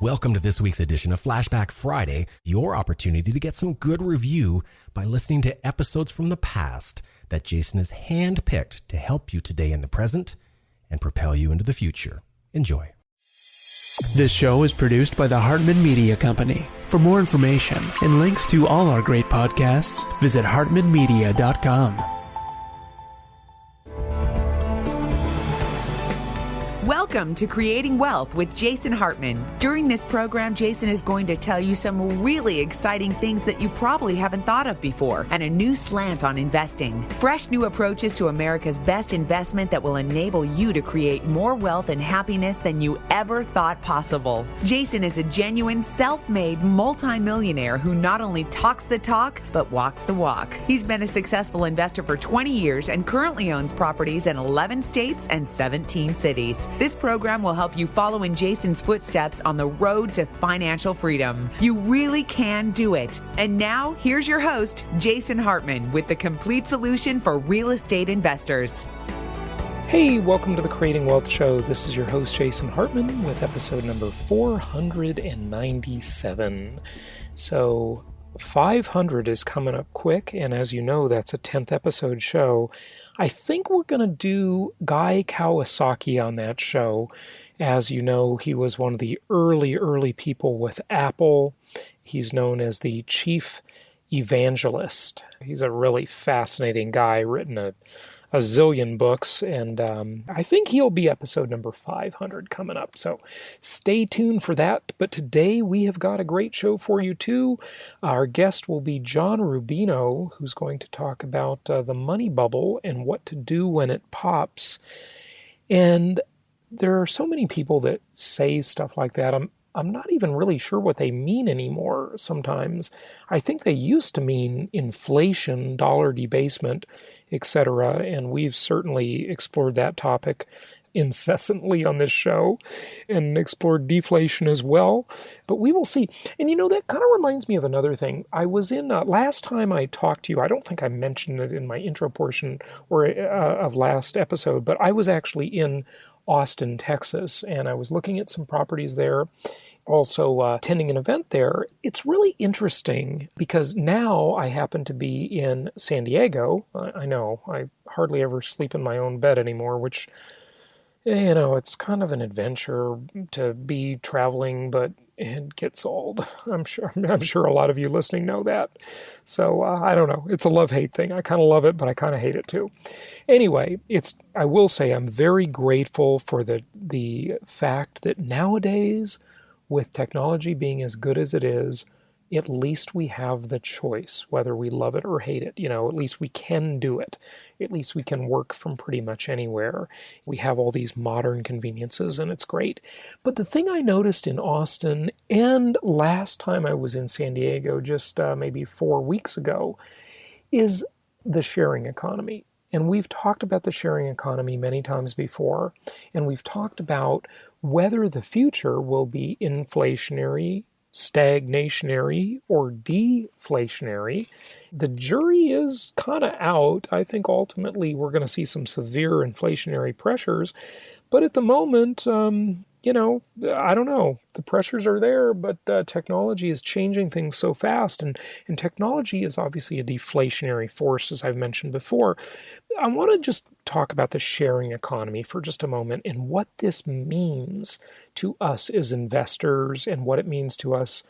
Welcome to this week's edition of Flashback Friday, your opportunity to get some good review by listening to episodes from the past that Jason has handpicked to help you today in the present and propel you into the future. Enjoy. This show is produced by the Hartman Media Company. For more information and links to all our great podcasts, visit hartmanmedia.com. Welcome to Creating Wealth with Jason Hartman. During this program, Jason is going to tell you some really exciting things that you probably haven't thought of before and a new slant on investing. Fresh new approaches to America's best investment that will enable you to create more wealth and happiness than you ever thought possible. Jason is a genuine, self-made multimillionaire who not only talks the talk, but walks the walk. He's been a successful investor for 20 years and currently owns properties in 11 states and 17 cities. This program will help you follow in Jason's footsteps on the road to financial freedom. You really can do it. And now, here's your host, Jason Hartman, with the complete solution for real estate investors. Hey, welcome to the Creating Wealth Show. This is your host, Jason Hartman, with episode number 497. So 500 is coming up quick, and as you know, that's a 10th episode show. I think we're going to do Guy Kawasaki on that show. As you know, he was one of the early people with Apple. He's known as the chief evangelist. He's a really fascinating guy, written a zillion books, and I think he'll be episode number 500 coming up, so stay tuned for that. But today we have got a great show for you too. Our guest will be John Rubino, who's going to talk about the money bubble and what to do when it pops. And there are so many people that say stuff like that. I'm not even really sure what they mean anymore sometimes. I think they used to mean inflation, dollar debasement, etc., and we've certainly explored that topic incessantly on this show and explored deflation as well. But we will see. And you know, that kind of reminds me of another thing. I was in, last time I talked to you, I don't think I mentioned it in my intro portion or of last episode, but I was actually in Austin, Texas, and I was looking at some properties there, also attending an event there. It's really interesting because now I happen to be in San Diego. I know, I hardly ever sleep in my own bed anymore, which, you know, it's kind of an adventure to be traveling, but it gets old. I'm sure a lot of you listening know that. So I don't know. It's a love-hate thing. I kind of love it, but I kind of hate it too. Anyway, I will say I'm very grateful for the fact that nowadays, with technology being as good as it is, at least we have the choice, whether we love it or hate it. You know, at least we can do it. At least we can work from pretty much anywhere. We have all these modern conveniences, and it's great. But the thing I noticed in Austin, and last time I was in San Diego, just maybe 4 weeks ago, is the sharing economy. And we've talked about the sharing economy many times before, and we've talked about whether the future will be inflationary, stagnationary, or deflationary. The jury is kind of out. I think ultimately we're going to see some severe inflationary pressures, but at the moment, you know, I don't know. The pressures are there, but technology is changing things so fast, and technology is obviously a deflationary force, as I've mentioned before. I want to just talk about the sharing economy for just a moment and what this means to us as investors and what it means to us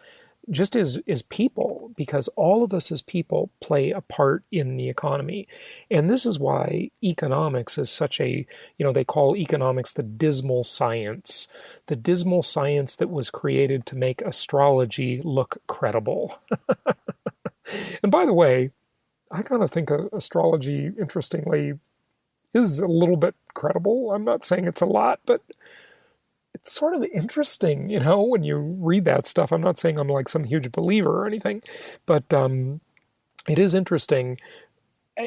just as people, because all of us as people play a part in the economy. And this is why economics is such a, you know, they call economics the dismal science that was created to make astrology look credible. And by the way, I kind of think astrology, interestingly, is a little bit credible. I'm not saying it's a lot, but it's sort of interesting, you know, when you read that stuff. I'm not saying I'm like some huge believer or anything, but it is interesting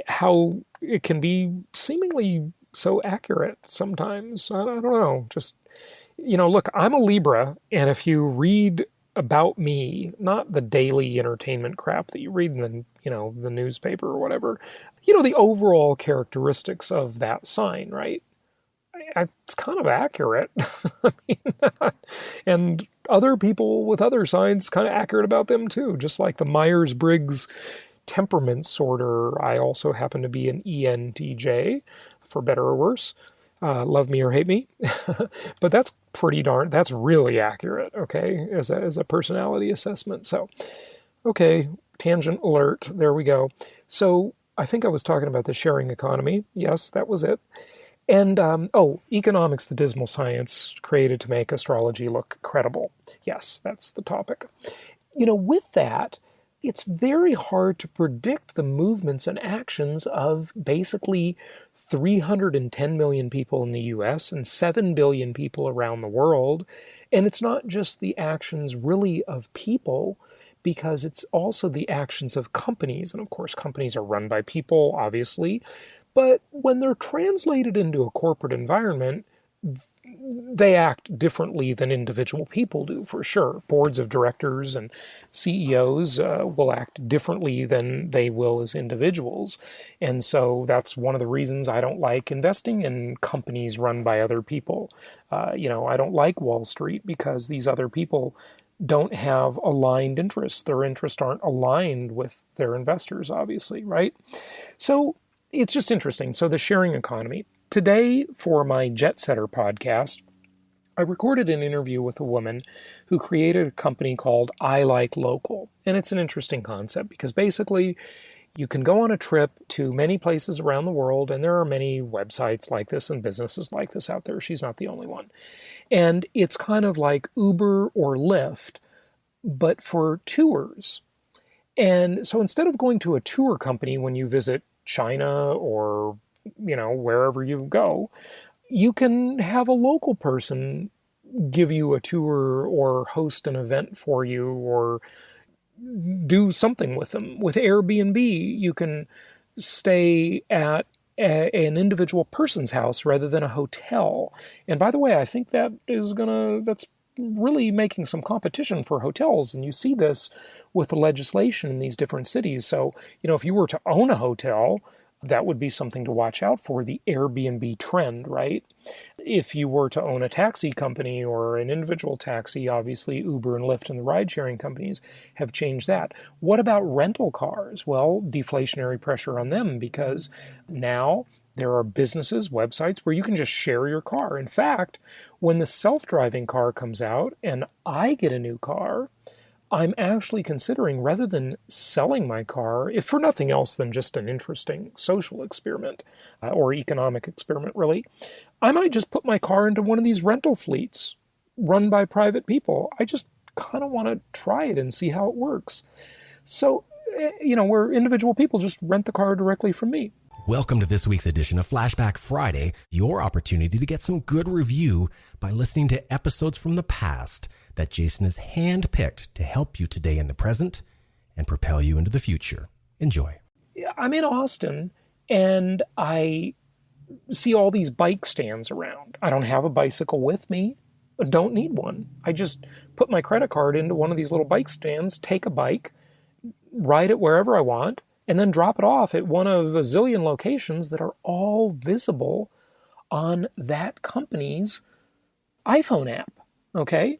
how it can be seemingly so accurate sometimes. I don't know. Just, you know, look, I'm a Libra, and if you read about me, not the daily entertainment crap that you read in the, you know, the newspaper or whatever, you know, the overall characteristics of that sign, right? It's kind of accurate. I mean, and other people with other signs kind of accurate about them too. Just like the Myers-Briggs temperament sorter, I also happen to be an ENTJ, for better or worse. Love me or hate me. But that's really accurate, okay, as a personality assessment. So, okay, tangent alert, there we go. So I think I was talking about the sharing economy. Yes, that was it. And, economics, the dismal science created to make astrology look credible. Yes, that's the topic. With that, it's very hard to predict the movements and actions of basically 310 million people in the US and 7 billion people around the world. And it's not just the actions really of people, because it's also the actions of companies. And of course, companies are run by people, obviously. But when they're translated into a corporate environment, they act differently than individual people do, for sure. Boards of directors and CEOs will act differently than they will as individuals. And so that's one of the reasons I don't like investing in companies run by other people. I don't like Wall Street because these other people don't have aligned interests. Their interests aren't aligned with their investors, obviously, right? So it's just interesting. So the sharing economy. Today, for my Jet Setter podcast, I recorded an interview with a woman who created a company called I Like Local. And it's an interesting concept because basically you can go on a trip to many places around the world, and there are many websites like this and businesses like this out there. She's not the only one. And it's kind of like Uber or Lyft, but for tours. And so instead of going to a tour company when you visit China or wherever you go, you can have a local person give you a tour or host an event for you or do something with them. With Airbnb, you can stay at an individual person's house rather than a hotel. And by the way, I think that's really making some competition for hotels. And you see this with the legislation in these different cities. So, if you were to own a hotel, that would be something to watch out for, the Airbnb trend, right? If you were to own a taxi company or an individual taxi, obviously Uber and Lyft and the ride-sharing companies have changed that. What about rental cars? Well, deflationary pressure on them, because now there are businesses, websites where you can just share your car. In fact, when the self-driving car comes out and I get a new car, I'm actually considering, rather than selling my car, if for nothing else than just an interesting social experiment or economic experiment, really, I might just put my car into one of these rental fleets run by private people. I just kind of want to try it and see how it works. So, where individual people just rent the car directly from me. Welcome to this week's edition of Flashback Friday, your opportunity to get some good review by listening to episodes from the past that Jason has handpicked to help you today in the present and propel you into the future. Enjoy. I'm in Austin and I see all these bike stands around. I don't have a bicycle with me. I don't need one. I just put my credit card into one of these little bike stands, take a bike, ride it wherever I want, and then drop it off at one of a zillion locations that are all visible on that company's iPhone app, okay?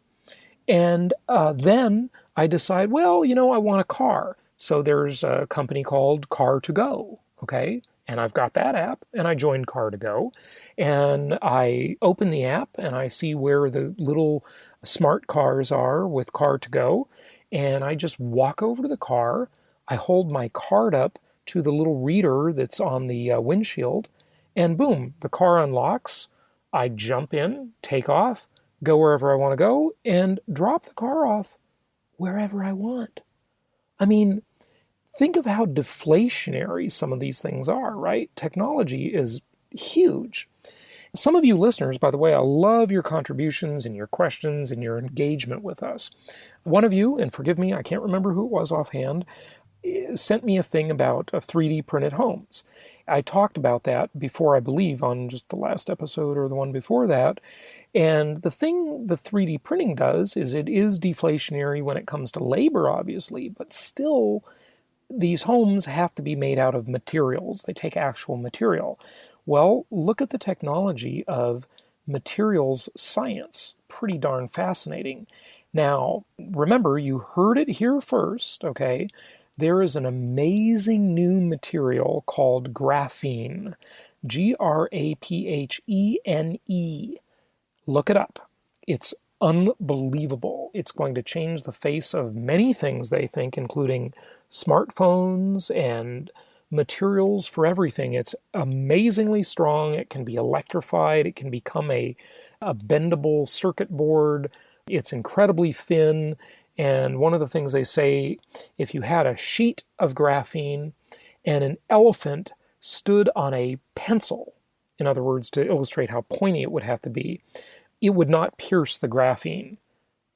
And then I decide, I want a car. So there's a company called Car2Go, okay? And I've got that app, and I joined Car2Go. And I open the app, and I see where the little smart cars are with Car2Go. And I just walk over to the car. I hold my card up to the little reader that's on the windshield, and boom, the car unlocks. I jump in, take off, go wherever I want to go, and drop the car off wherever I want. I mean, think of how deflationary some of these things are, right? Technology is huge. Some of you listeners, by the way, I love your contributions and your questions and your engagement with us. One of you, and forgive me, I can't remember who it was offhand, sent me a thing about 3D printed homes. I talked about that before, I believe, on just the last episode or the one before that. And the thing the 3D printing does is it is deflationary when it comes to labor, obviously, but still these homes have to be made out of materials. They take actual material. Well, look at the technology of materials science. Pretty darn fascinating. Now, remember, you heard it here first, okay? There is an amazing new material called graphene. Graphene. Look it up. It's unbelievable. It's going to change the face of many things, they think, including smartphones and materials for everything. It's amazingly strong. It can be electrified. It can become a bendable circuit board. It's incredibly thin. And one of the things they say, if you had a sheet of graphene and an elephant stood on a pencil, in other words, to illustrate how pointy it would have to be, it would not pierce the graphene.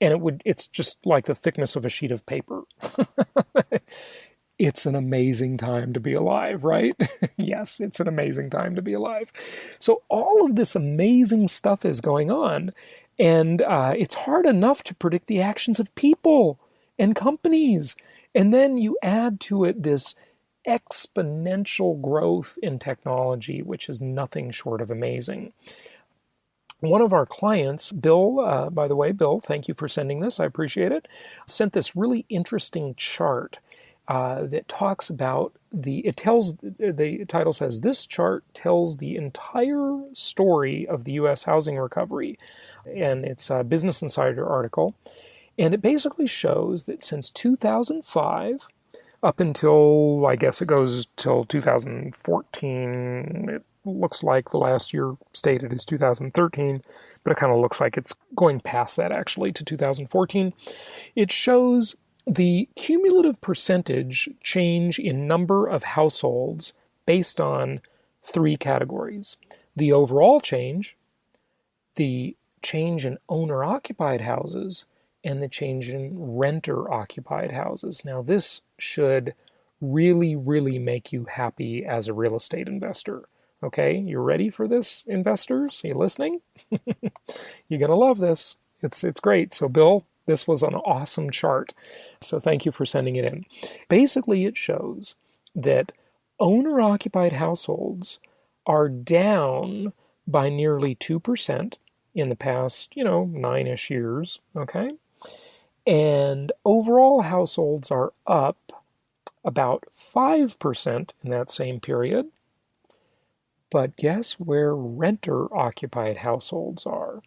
And it's just like the thickness of a sheet of paper. It's an amazing time to be alive, right? Yes, it's an amazing time to be alive. So all of this amazing stuff is going on, and it's hard enough to predict the actions of people and companies. And then you add to it this exponential growth in technology, which is nothing short of amazing. One of our clients, Bill, by the way, Bill, thank you for sending this. I appreciate it. Sent this really interesting chart that talks about the title says, this chart tells the entire story of the U.S. housing recovery. And it's a Business Insider article. And it basically shows that since 2005, up until, I guess it goes till 2014, it looks like the last year stated is 2013, but it kind of looks like it's going past that actually to 2014. It shows the cumulative percentage change in number of households based on three categories: the overall change, the change in owner-occupied houses, and the change in renter-occupied houses. Now, this should really, really make you happy as a real estate investor. Okay, you ready for this, investors? Are you listening? You're going to love this. It's great. So, Bill, this was an awesome chart. So thank you for sending it in. Basically, it shows that owner-occupied households are down by nearly 2% in the past, 9-ish years, okay? And overall households are up about 5% in that same period. But guess where renter-occupied households are?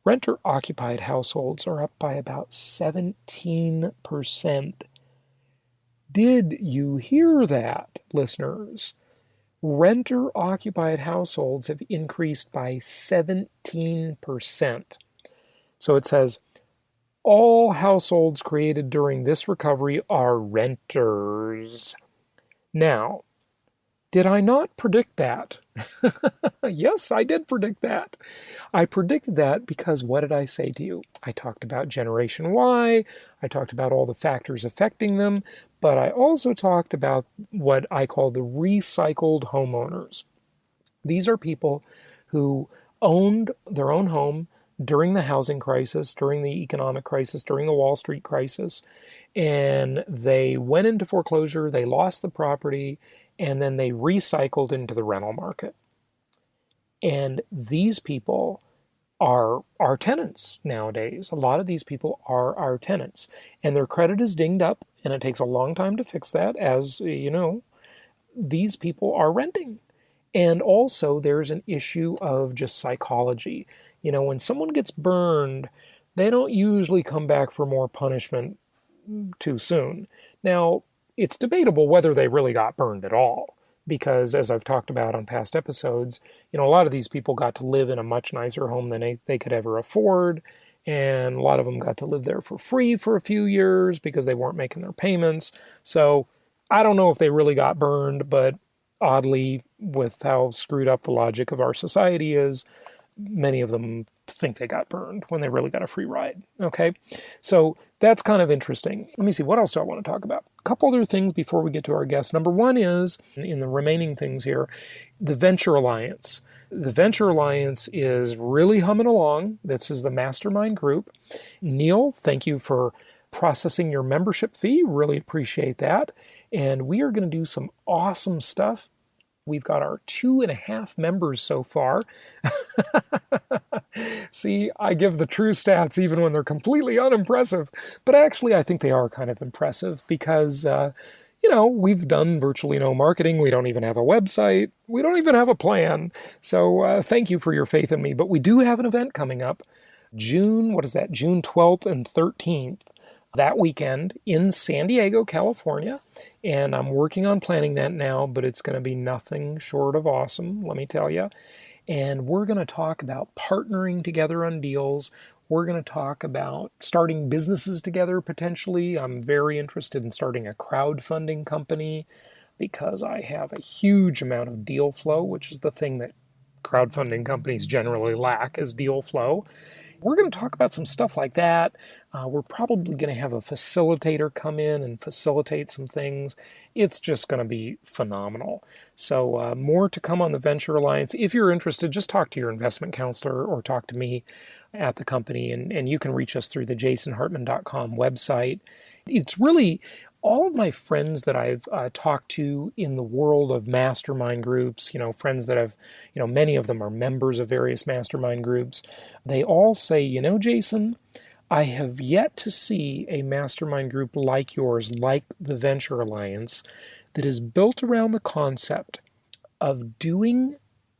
Renter-occupied households are up by about 17%. Did you hear that, listeners? Renter-occupied households have increased by 17%. So it says, all households created during this recovery are renters. Now, did I not predict that? Yes, I did predict that. I predicted that because what did I say to you? I talked about Generation Y, I talked about all the factors affecting them, but I also talked about what I call the recycled homeowners. These are people who owned their own home during the housing crisis, during the economic crisis, during the Wall Street crisis, and they went into foreclosure, they lost the property, and then they recycled into the rental market. And these people are our tenants nowadays. A lot of these people are our tenants. And their credit is dinged up, and it takes a long time to fix that, as you know. These people are renting. And also there's an issue of just psychology. When someone gets burned, they don't usually come back for more punishment too soon. Now, it's debatable whether they really got burned at all, because as I've talked about on past episodes, a lot of these people got to live in a much nicer home than they could ever afford, and a lot of them got to live there for free for a few years because they weren't making their payments. So I don't know if they really got burned, but oddly, with how screwed up the logic of our society is, many of them think they got burned when they really got a free ride. Okay, so that's kind of interesting. Let me see, what else do I want to talk about? A couple other things before we get to our guest. Number one is, in the remaining things here, the Venture Alliance. The Venture Alliance is really humming along. This is the mastermind group. Neil, thank you for processing your membership fee. Really appreciate that. And we are going to do some awesome stuff We've got our 2.5 members so far. See, I give the true stats even when they're completely unimpressive. But actually, I think they are kind of impressive because, we've done virtually no marketing. We don't even have a website. We don't even have a plan. So thank you for your faith in me. But we do have an event coming up. June 12th and 13th. That weekend in San Diego, California. And I'm working on planning that now, but it's going to be nothing short of awesome, let me tell you. And we're going to talk about partnering together on deals. We're going to talk about starting businesses together potentially. I'm very interested in starting a crowdfunding company because I have a huge amount of deal flow, which is the thing that crowdfunding companies generally lack, is deal flow. We're going to talk about some stuff like that. We're probably going to have a facilitator come in and facilitate some things. It's just going to be phenomenal. So more to come on the Venture Alliance. If you're interested, just talk to your investment counselor or talk to me at the company, and you can reach us through the jasonhartman.com website. It's really all of my friends that I've talked to in the world of mastermind groups, friends that have, many of them are members of various mastermind groups. They all say, Jason, I have yet to see a mastermind group like yours, like the Venture Alliance, that is built around the concept of doing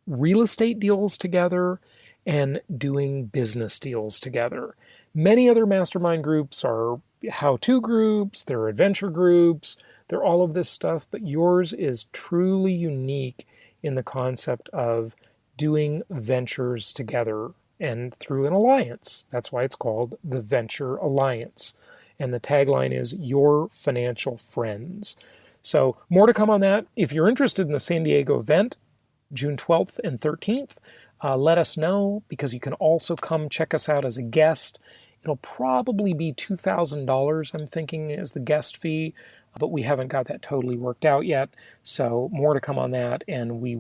real estate deals together and doing business deals together. Many other mastermind groups are how-to groups, they're adventure groups, they're all of this stuff, but yours is truly unique in the concept of doing ventures together and through an alliance. That's why it's called the Venture Alliance. And the tagline is your financial friends. So more to come on that. If you're interested in the San Diego event, June 12th and 13th, let us know, because you can also come check us out as a guest. It'll probably be $2,000, I'm thinking, as the guest fee, but we haven't got that totally worked out yet. So more to come on that, and we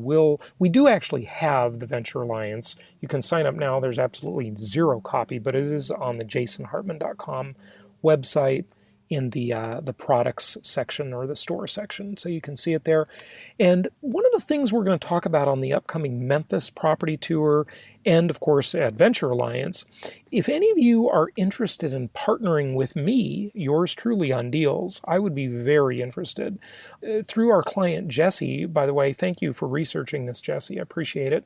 do actually have the Venture Alliance. You can sign up now. There's absolutely zero copy, but it is on the jasonhartman.com website in the products section or the store section, so you can see it there. And one of the things we're going to talk about on the upcoming Memphis property tour and, of course, Adventure Alliance, if any of you are interested in partnering with me, yours truly, on deals, I would be very interested. Through our client, Jesse, by the way, thank you for researching this, Jesse. I appreciate it.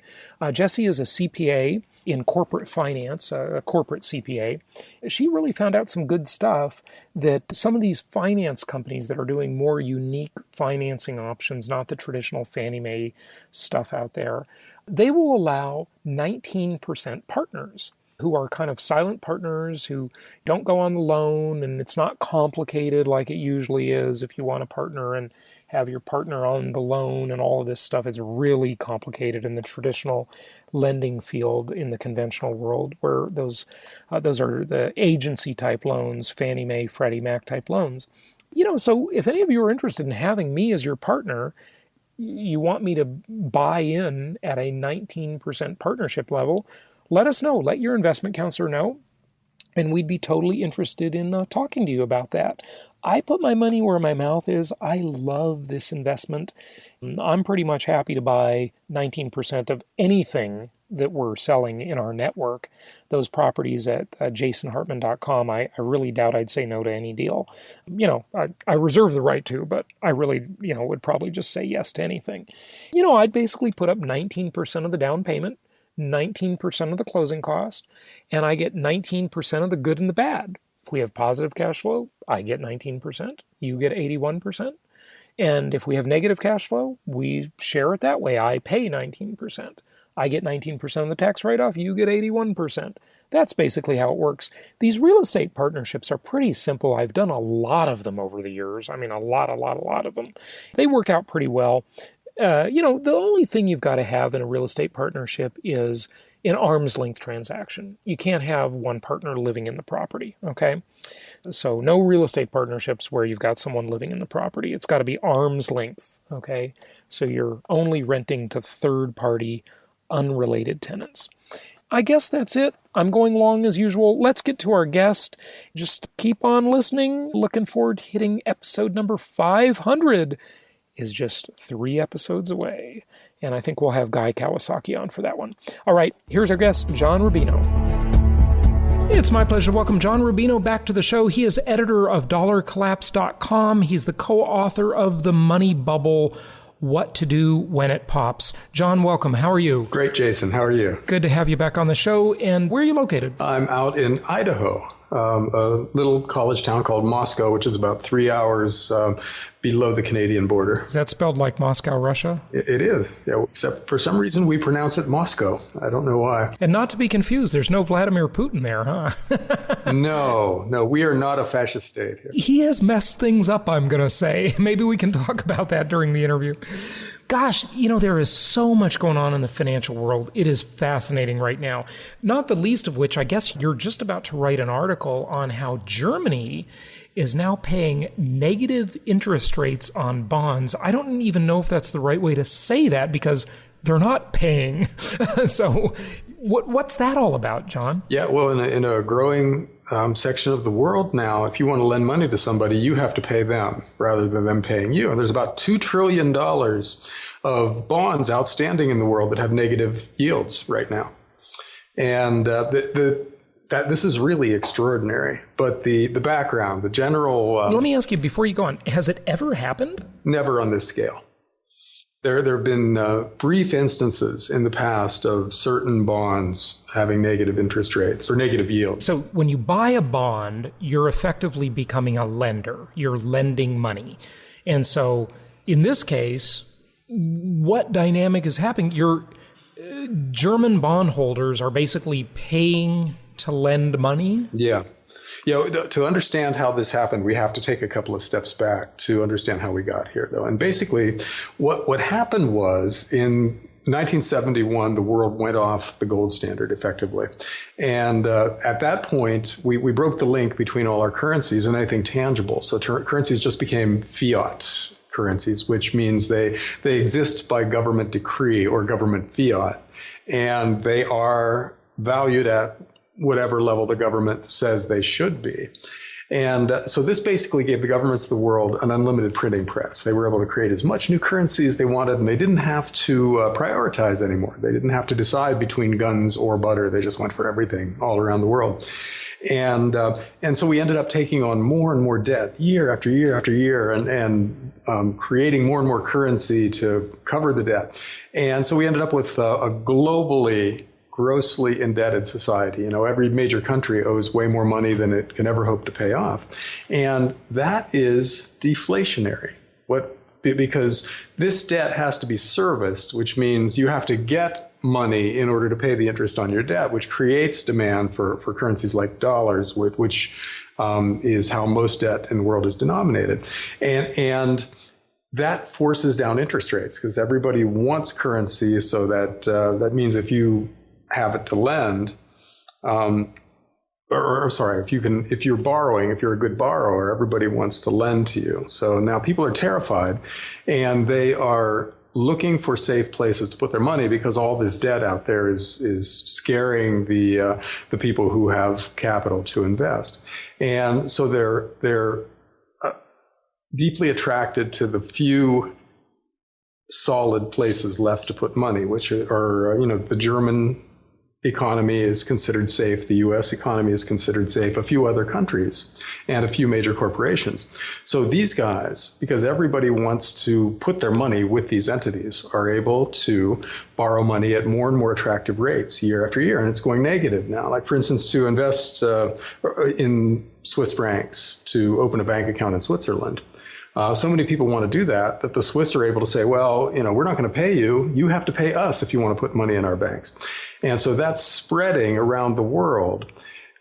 Jesse is a CPA in corporate finance, a corporate CPA. She really found out some good stuff, that some of these finance companies that are doing more unique financing options, not the traditional Fannie Mae stuff out there, they will allow 19% partners who are kind of silent partners who don't go on the loan, and it's not complicated like it usually is if you want to partner and have your partner on the loan and all of this stuff. Is really complicated in the traditional lending field in the conventional world, where those are the agency type loans, Fannie Mae, Freddie Mac type loans. So if any of you are interested in having me as your partner, you want me to buy in at a 19% partnership level, let us know. Let your investment counselor know, and we'd be totally interested in talking to you about that. I put my money where my mouth is. I love this investment. I'm pretty much happy to buy 19% of anything that we're selling in our network. Those properties at jasonhartman.com, I really doubt I'd say no to any deal. I reserve the right to, but I really, would probably just say yes to anything. I'd basically put up 19% of the down payment, 19% of the closing cost, and I get 19% of the good and the bad. If we have positive cash flow, I get 19%, you get 81%. And if we have negative cash flow, we share it that way. I pay 19%. I get 19% of the tax write-off, you get 81%. That's basically how it works. These real estate partnerships are pretty simple. I've done a lot of them over the years. I mean, a lot of them. They work out pretty well. The only thing you've got to have in a real estate partnership is an arm's length transaction. You can't have one partner living in the property, okay? So no real estate partnerships where you've got someone living in the property. It's got to be arm's length, okay? So you're only renting to third-party, unrelated tenants. I guess that's it. I'm going long as usual. Let's get to our guest. Just keep on listening. Looking forward to hitting episode number 500 is just 3 episodes away. And I think we'll have Guy Kawasaki on for that one. All right, here's our guest, John Rubino. It's my pleasure to welcome John Rubino back to the show. He is editor of dollarcollapse.com. He's the co-author of The Money Bubble, What to Do When It Pops. John, welcome. How are you? Great, Jason. How are you? Good to have you back on the show. And where are you located? I'm out in Idaho, a little college town called Moscow, which is about 3 hours below the Canadian border. Is that spelled like Moscow, Russia? It is, yeah, except for some reason we pronounce it Moscow. I don't know why. And not to be confused, there's no Vladimir Putin there, huh? No, we are not a fascist state here. He has messed things up, I'm going to say. Maybe we can talk about that during the interview. Gosh, there is so much going on in the financial world. It is fascinating right now. Not the least of which, I guess you're just about to write an article on how Germany is now paying negative interest rates on bonds. I don't even know if that's the right way to say that because they're not paying. So what's that all about, John? Yeah, well, in a growing section of the world now, if you want to lend money to somebody, you have to pay them rather than them paying you. And there's about $2 trillion of bonds outstanding in the world that have negative yields right now. And this is really extraordinary. But the background, the general... Let me ask you, before you go on, has it ever happened? Never on this scale. There have been brief instances in the past of certain bonds having negative interest rates or negative yields. So when you buy a bond, you're effectively becoming a lender. You're lending money. And so in this case, what dynamic is happening? Your German bondholders are basically paying to lend money? Yeah. To understand how this happened, we have to take a couple of steps back to understand how we got here, though. And basically, what happened was in 1971, the world went off the gold standard, effectively. And at that point, we broke the link between all our currencies and anything tangible. So currencies just became fiat currencies, which means they exist by government decree or government fiat. And they are valued at whatever level the government says they should be. And so this basically gave the governments of the world an unlimited printing press. They were able to create as much new currency as they wanted, and they didn't have to prioritize anymore. They didn't have to decide between guns or butter. They just went for everything all around the world. And so we ended up taking on more and more debt year after year after year and creating more and more currency to cover the debt. And so we ended up with a globally grossly indebted society. Every major country owes way more money than it can ever hope to pay off. And that is deflationary. Because this debt has to be serviced, which means you have to get money in order to pay the interest on your debt, which creates demand for currencies like dollars, which is how most debt in the world is denominated. And that forces down interest rates because everybody wants currency, so that means if you have it to lend, if you're borrowing, if you're a good borrower, everybody wants to lend to you. So now people are terrified and they are looking for safe places to put their money because all this debt out there is scaring the people who have capital to invest. And so they're deeply attracted to the few solid places left to put money, which are the German economy is considered safe, the U.S. economy is considered safe, a few other countries, and a few major corporations. So these guys, because everybody wants to put their money with these entities, are able to borrow money at more and more attractive rates year after year, and it's going negative now. Like, for instance, to invest in Swiss francs, to open a bank account in Switzerland. So many people want to do that the Swiss are able to say, well, we're not going to pay you. You have to pay us if you want to put money in our banks. And so that's spreading around the world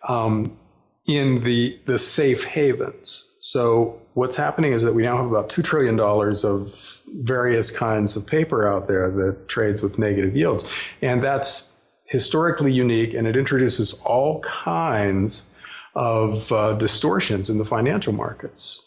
in the safe havens. So what's happening is that we now have about $2 trillion of various kinds of paper out there that trades with negative yields. And that's historically unique, and it introduces all kinds of distortions in the financial markets.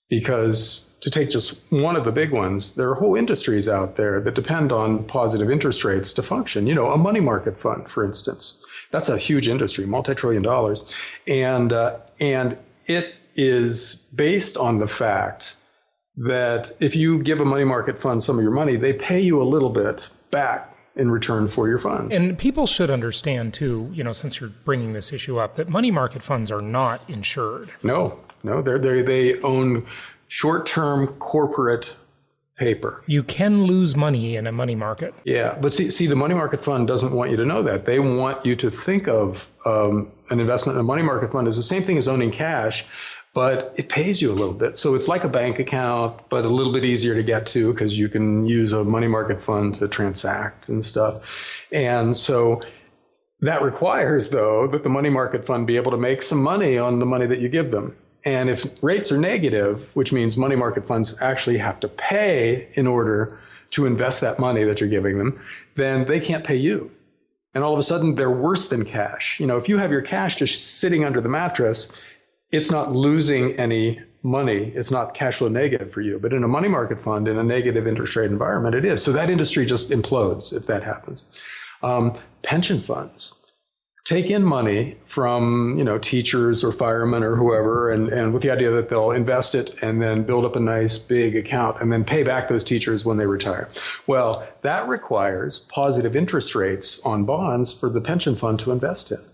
Because to take just one of the big ones, there are whole industries out there that depend on positive interest rates to function. A money market fund, for instance, that's a huge industry, multi-trillion dollars. And it is based on the fact that if you give a money market fund some of your money, they pay you a little bit back in return for your funds. And people should understand too, since you're bringing this issue up, that money market funds are not insured. No, they own short-term corporate paper. You can lose money in a money market. Yeah, but see, the money market fund doesn't want you to know that. They want you to think of an investment in a money market fund as the same thing as owning cash, but it pays you a little bit. So it's like a bank account, but a little bit easier to get to because you can use a money market fund to transact and stuff. And so that requires, though, that the money market fund be able to make some money on the money that you give them. And if rates are negative, which means money market funds actually have to pay in order to invest that money that you're giving them, then they can't pay you. And all of a sudden, they're worse than cash. If you have your cash just sitting under the mattress, it's not losing any money. It's not cash flow negative for you. But in a money market fund, in a negative interest rate environment, it is. So that industry just implodes if that happens. Pension funds take in money from, teachers or firemen or whoever, and with the idea that they'll invest it and then build up a nice big account and then pay back those teachers when they retire. Well, that requires positive interest rates on bonds for the pension fund to invest in.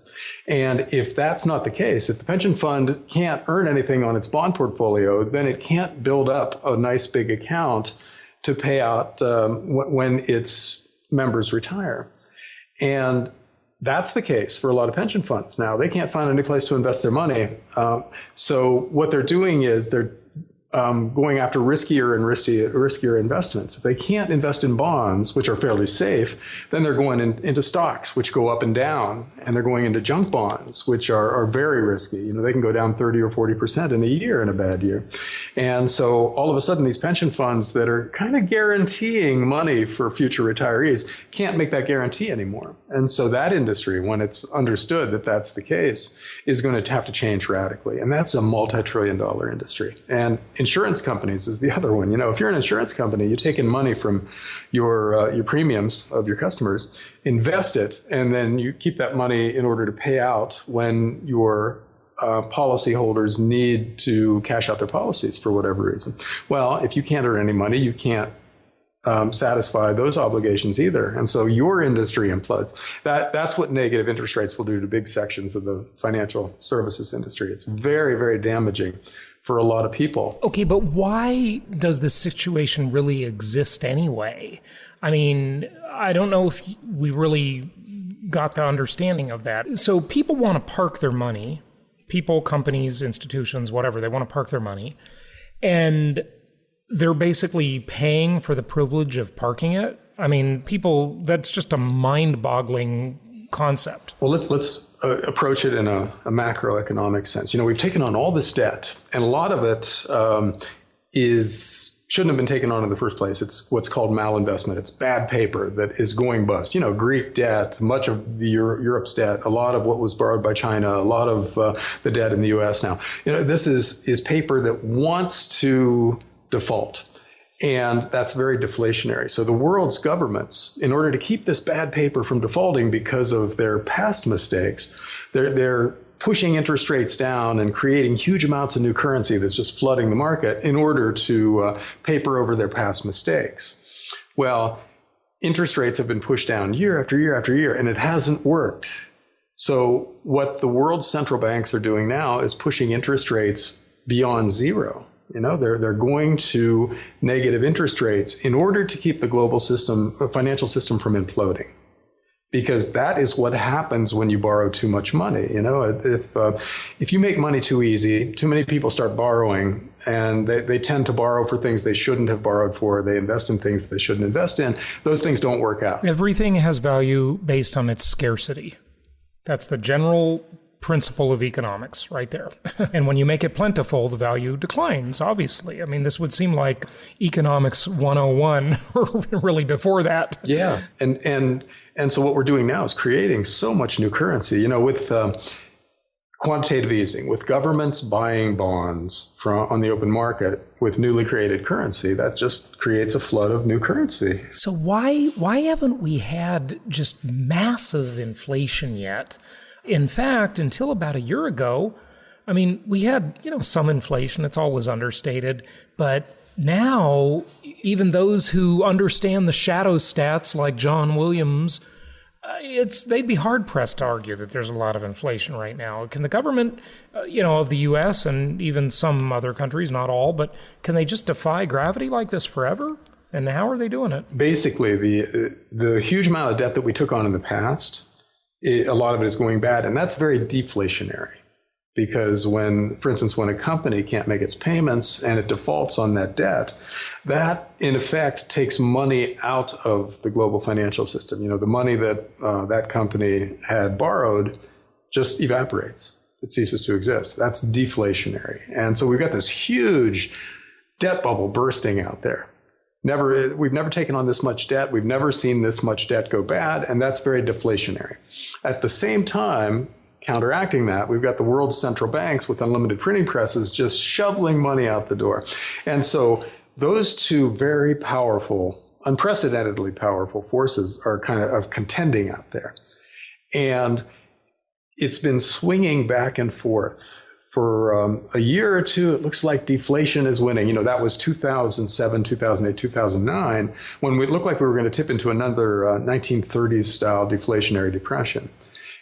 And if that's not the case, if the pension fund can't earn anything on its bond portfolio, then it can't build up a nice big account to pay out when its members retire. And that's the case for a lot of pension funds now. They can't find any place to invest their money. So what they're doing is they're going after riskier and riskier investments. If they can't invest in bonds, which are fairly safe, then they're going into stocks, which go up and down, and they're going into junk bonds, which are very risky. They can go down 30 or 40% in a year in a bad year. And so all of a sudden, these pension funds that are kind of guaranteeing money for future retirees can't make that guarantee anymore. And so that industry, when it's understood that that's the case, is going to have to change radically. And that's a multi-trillion-dollar industry. And insurance companies is the other one. If you're an insurance company, you take in money from your premiums of your customers, invest it, and then you keep that money in order to pay out when your policyholders need to cash out their policies for whatever reason. Well, if you can't earn any money, you can't satisfy those obligations either. And so your industry implodes. That's what negative interest rates will do to big sections of the financial services industry. It's very, very damaging for a lot of people. Okay, but why does this situation really exist anyway? I mean, I don't know if we really got the understanding of that. So people want to park their money, people, companies, institutions, whatever, they want to park their money, and they're basically paying for the privilege of parking it. I mean, people, that's just a mind-boggling concept. Well, let's approach it in a macroeconomic sense. We've taken on all this debt, and a lot of it shouldn't have been taken on in the first place. It's what's called malinvestment. It's bad paper that is going bust. Greek debt, much of Europe's debt, a lot of what was borrowed by China, a lot of the debt in the U.S. now. This is paper that wants to default. And that's very deflationary. So the world's governments, in order to keep this bad paper from defaulting because of their past mistakes, they're pushing interest rates down and creating huge amounts of new currency that's just flooding the market in order to paper over their past mistakes. Well, interest rates have been pushed down year after year after year, and it hasn't worked. So what the world's central banks are doing now is pushing interest rates beyond zero. They're going to negative interest rates in order to keep the global financial system from imploding. Because that is what happens when you borrow too much money. If you make money too easy, too many people start borrowing, and they tend to borrow for things they shouldn't have borrowed for. They invest in things they shouldn't invest in. Those things don't work out. Everything has value based on its scarcity. That's the general principle of economics right there. And when you make it plentiful, the value declines, obviously. I mean, this would seem like economics 101, really before that. Yeah. And so what we're doing now is creating so much new currency, with quantitative easing, with governments buying bonds on the open market with newly created currency. That just creates a flood of new currency. So why haven't we had just massive inflation yet? In fact, until about a year ago, I mean, we had, some inflation. It's always understated, but now, even those who understand the shadow stats like John Williams, they'd be hard-pressed to argue that there's a lot of inflation right now. Can the government, of the U.S. and even some other countries, not all, but can they just defy gravity like this forever? And how are they doing it? Basically, the huge amount of debt that we took on in the past, a lot of it is going bad, and that's very deflationary. Because for instance, when a company can't make its payments and it defaults on that debt, that in effect takes money out of the global financial system. The money that that company had borrowed just evaporates. It ceases to exist. That's deflationary. And so we've got this huge debt bubble bursting out there. We've never taken on this much debt. We've never seen this much debt go bad, and that's very deflationary. At the same time, counteracting that, we've got the world's central banks with unlimited printing presses just shoveling money out the door. And so those two very powerful, unprecedentedly powerful forces are kind of contending out there. And it's been swinging back and forth. For a year or two, it looks like deflation is winning. That was 2007, 2008, 2009, when it looked like we were going to tip into another 1930s style deflationary depression.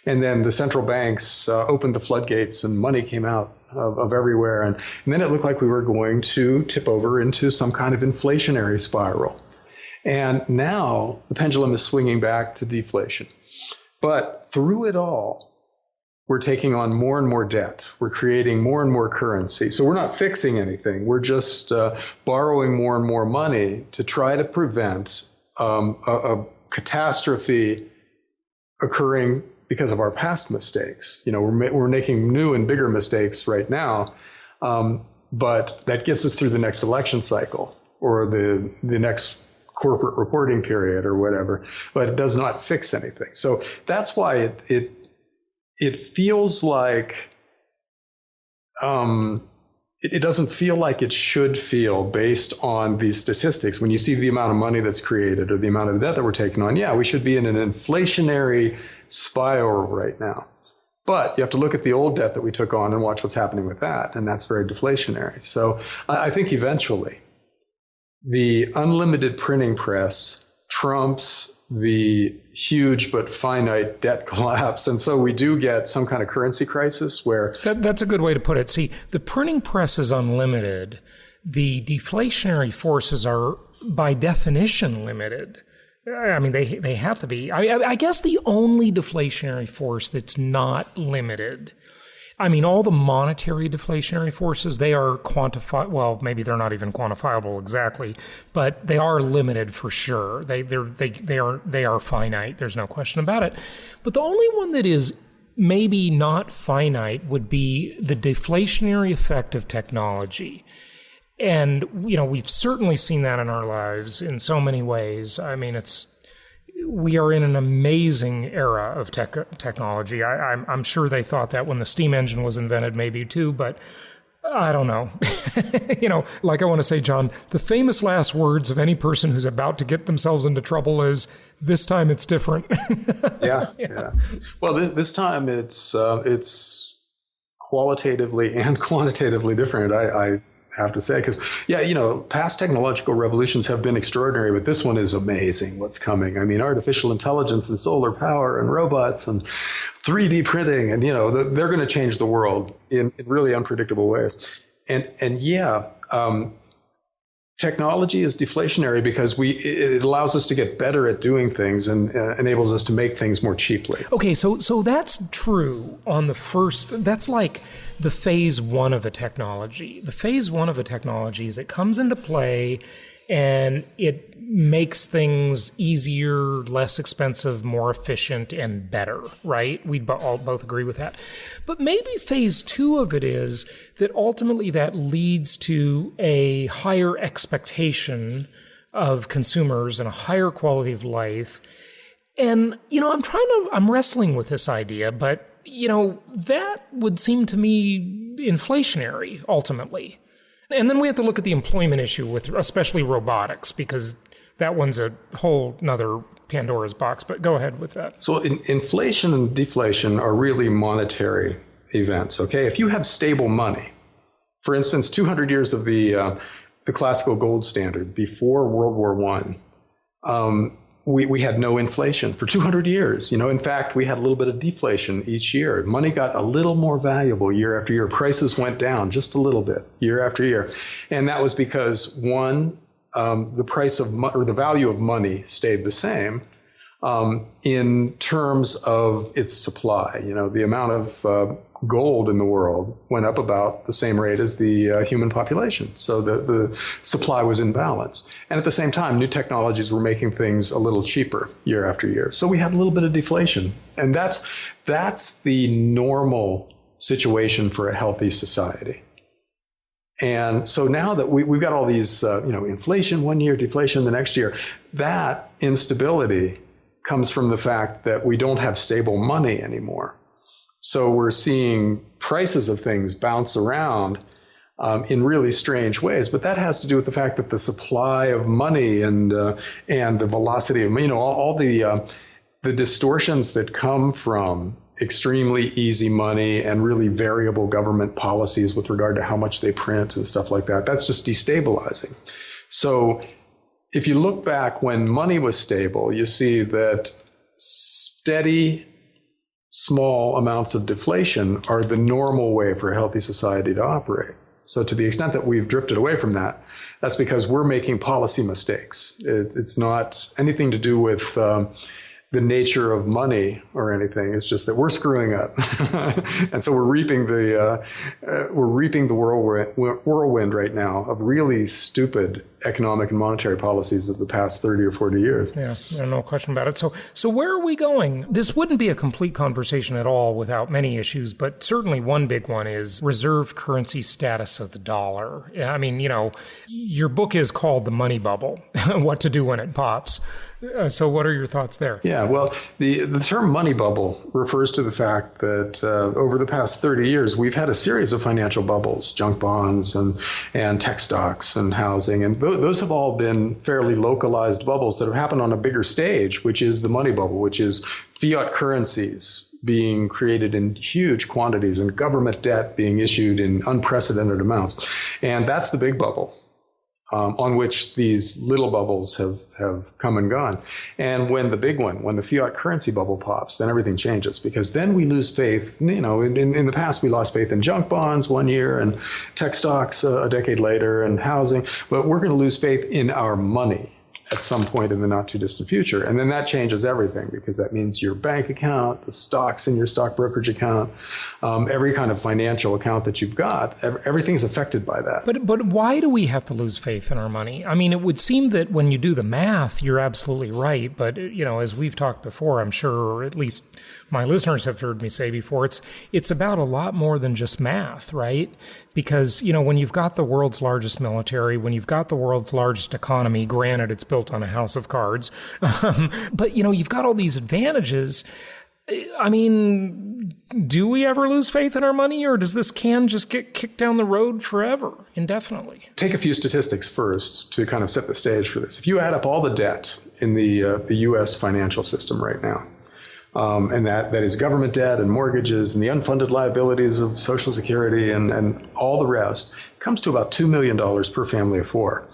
And then the central banks opened the floodgates and money came out of everywhere. And then it looked like we were going to tip over into some kind of inflationary spiral. And now the pendulum is swinging back to deflation. But through it all, we're taking on more and more debt. We're creating more and more currency. So we're not fixing anything. We're just borrowing more and more money to try to prevent a catastrophe occurring because of our past mistakes. We're making new and bigger mistakes right now, but that gets us through the next election cycle or the next corporate reporting period or whatever, but it does not fix anything. So that's why it feels like it doesn't feel like it should feel based on these statistics. When you see the amount of money that's created or the amount of debt that we're taking on, we should be in an inflationary spiral right now. But you have to look at the old debt that we took on and watch what's happening with that, and that's very deflationary. So I think eventually the unlimited printing press trumps the huge but finite debt collapse. And so we do get some kind of currency crisis where... That's a good way to put it. See, the printing press is unlimited. The deflationary forces are by definition limited. I mean, they have to be. I guess the only deflationary force that's not limited, I mean, all the monetary deflationary forces, they are quantified. Well, maybe they're not even quantifiable exactly, but they are limited for sure. They are finite. There's no question about it. But the only one that is maybe not finite would be the deflationary effect of technology. And, we've certainly seen that in our lives in so many ways. I mean, we are in an amazing era of technology. I'm sure they thought that when the steam engine was invented, maybe too, but I don't know. Like I want to say, John, the famous last words of any person who's about to get themselves into trouble is, this time it's different. Yeah. Well, this time it's qualitatively and quantitatively different. I have to say, because past technological revolutions have been extraordinary, but this one is amazing what's coming. I mean, artificial intelligence and solar power and robots and 3D printing, and they're going to change the world in really unpredictable ways. And technology is deflationary because it allows us to get better at doing things and enables us to make things more cheaply. Okay, so that's true on the first. That's like the phase one of a technology. The phase one of a technology is it comes into play and it makes things easier, less expensive, more efficient, and better, right? We'd all both agree with that. But maybe phase two of it is that ultimately that leads to a higher expectation of consumers and a higher quality of life. And, I'm wrestling with this idea, but, that would seem to me inflationary ultimately. And then we have to look at the employment issue with especially robotics, because that one's a whole nother Pandora's box. But go ahead with that. So inflation and deflation are really monetary events. Okay, if you have stable money, for instance, 200 years of the the classical gold standard, before World War I, we had no inflation for 200 years. In fact, we had a little bit of deflation each year. Money got a little more valuable year after year. Prices went down just a little bit year after year. And that was because, one, the price of or the value of money stayed the same in terms of its supply. The amount of gold in the world went up about the same rate as the human population. So the supply was in balance. And at the same time, new technologies were making things a little cheaper year after year. So we had a little bit of deflation. And that's the normal situation for a healthy society. And so now that we've got all these, inflation one year, deflation the next year, that instability comes from the fact that we don't have stable money anymore. So we're seeing prices of things bounce around in really strange ways. But that has to do with the fact that the supply of money and the velocity of, all the distortions that come from extremely easy money and really variable government policies with regard to how much they print and stuff like that. That's just destabilizing. So if you look back when money was stable, you see that steady, small amounts of deflation are the normal way for a healthy society to operate. So to the extent that we've drifted away from that, that's because we're making policy mistakes. It's not anything to do with the nature of money or anything. It's just that we're screwing up. And so we're reaping the whirlwind right now of really stupid economic and monetary policies of the past 30 or 40 years. Yeah, no question about it. So where are we going? This wouldn't be a complete conversation at all without many issues, but certainly one big one is reserve currency status of the dollar. I mean, your book is called The Money Bubble, What to Do When It Pops. So what are your thoughts there? Yeah, well, the term money bubble refers to the fact that over the past 30 years, we've had a series of financial bubbles, junk bonds and tech stocks and housing. And those have all been fairly localized bubbles that have happened on a bigger stage, which is the money bubble, which is fiat currencies being created in huge quantities and government debt being issued in unprecedented amounts. And that's the big bubble. On which these little bubbles have come and gone. And when the fiat currency bubble pops, then everything changes, because then we lose faith. In the past, we lost faith in junk bonds 1 year and tech stocks a decade later and housing, but we're going to lose faith in our money at some point in the not too distant future. And then that changes everything, because that means your bank account, the stocks in your stock brokerage account, every kind of financial account that you've got, everything's affected by that. But why do we have to lose faith in our money? I mean, it would seem that when you do the math, you're absolutely right. But, as we've talked before, I'm sure, or at least my listeners have heard me say before, it's about a lot more than just math, right? Because, when you've got the world's largest military, when you've got the world's largest economy, granted, it's built on a house of cards, but, you've got all these advantages. I mean, do we ever lose faith in our money, or does this can just get kicked down the road forever, indefinitely? Take a few statistics first to kind of set the stage for this. If you add up all the debt in the U.S. financial system right now, and that is government debt and mortgages and the unfunded liabilities of Social Security and all the rest, it comes to about $2 million per family of four.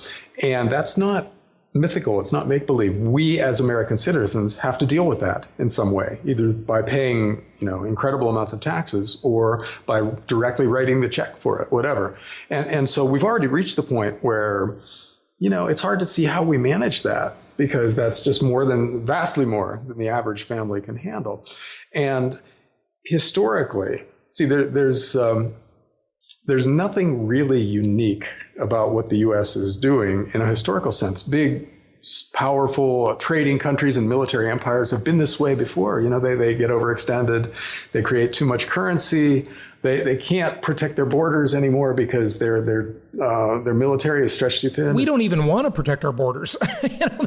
And that's not mythical. It's not make-believe. We as American citizens have to deal with that in some way, either by paying, incredible amounts of taxes or by directly writing the check for it, whatever. And so we've already reached the point where, it's hard to see how we manage that, because that's just vastly more than the average family can handle. And historically, see, there's nothing really unique about what the U.S. is doing in a historical sense. Big, powerful trading countries and military empires have been this way before. They get overextended. They create too much currency. They can't protect their borders anymore because their military is stretched too thin. We don't even want to protect our borders.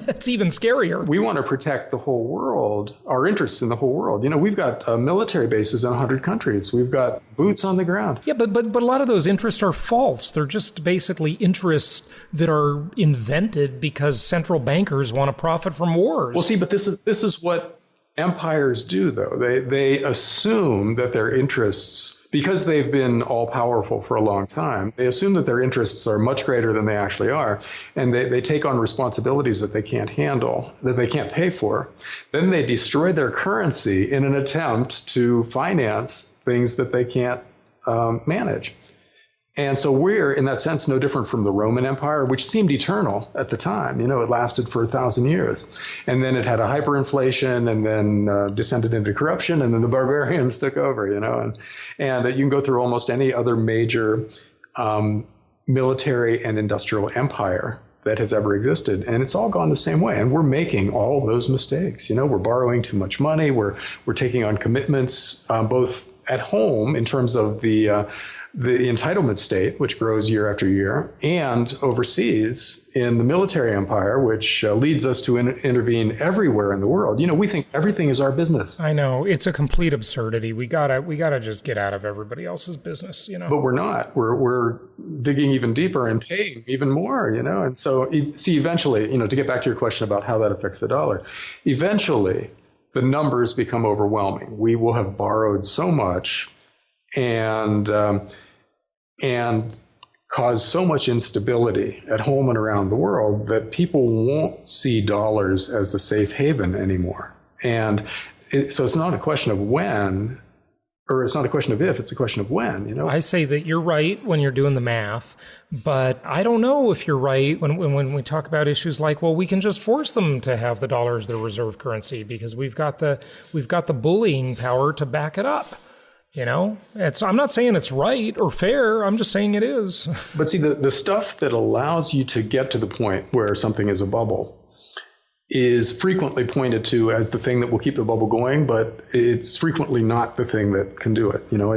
That's even scarier. We want to protect the whole world, our interests in the whole world. We've got military bases in 100 countries. We've got boots on the ground. Yeah, but a lot of those interests are false. They're just basically interests that are invented because central bankers want to profit from wars. Well, see, but this is what empires do, though. They assume that their interests, because they've been all powerful for a long time, they assume that their interests are much greater than they actually are. And they take on responsibilities that they can't handle, that they can't pay for. Then they destroy their currency in an attempt to finance things that they can't manage. And so we're, in that sense, no different from the Roman Empire, which seemed eternal at the time. You know, it lasted for 1,000 years. And then it had a hyperinflation and then descended into corruption. And then the barbarians took over, you know. And you can go through almost any other major military and industrial empire that has ever existed. And it's all gone the same way. And we're making all those mistakes. You know, we're borrowing too much money. We're taking on commitments, both at home in terms of the entitlement state, which grows year after year, and overseas in the military empire, which leads us to intervene everywhere in the world. You know, we think everything is our business. I know. It's a complete absurdity. We gotta just get out of everybody else's business, you know. But we're not. We're digging even deeper and paying even more, you know. And so, see, eventually, you know, to get back to your question about how that affects the dollar, eventually the numbers become overwhelming. We will have borrowed so much and cause so much instability at home and around the world that people won't see dollars as the safe haven anymore. And so it's not a question of when, or it's not a question of if, it's a question of when, you know? I say that you're right when you're doing the math, but I don't know if you're right when we talk about issues like, well, we can just force them to have the dollar as their reserve currency because we've got the bullying power to back it up. You know, I'm not saying it's right or fair. I'm just saying it is. But see, the stuff that allows you to get to the point where something is a bubble is frequently pointed to as the thing that will keep the bubble going, but it's frequently not the thing that can do it. You know,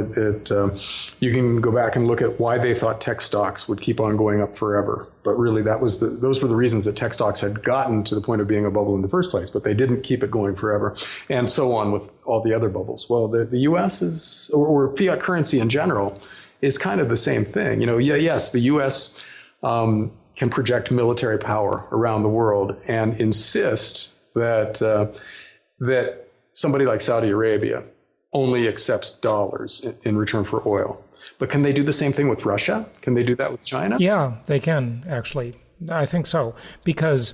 you can go back and look at why they thought tech stocks would keep on going up forever. But really, those were the reasons that tech stocks had gotten to the point of being a bubble in the first place, but they didn't keep it going forever, and so on with all the other bubbles. Well, the U.S. is, or fiat currency in general, is kind of the same thing. You know, yes, the U.S. Can project military power around the world and insist that somebody like Saudi Arabia only accepts dollars in return for oil. But can they do the same thing with Russia? Can they do that with China? Yeah, they can, actually. I think so. Because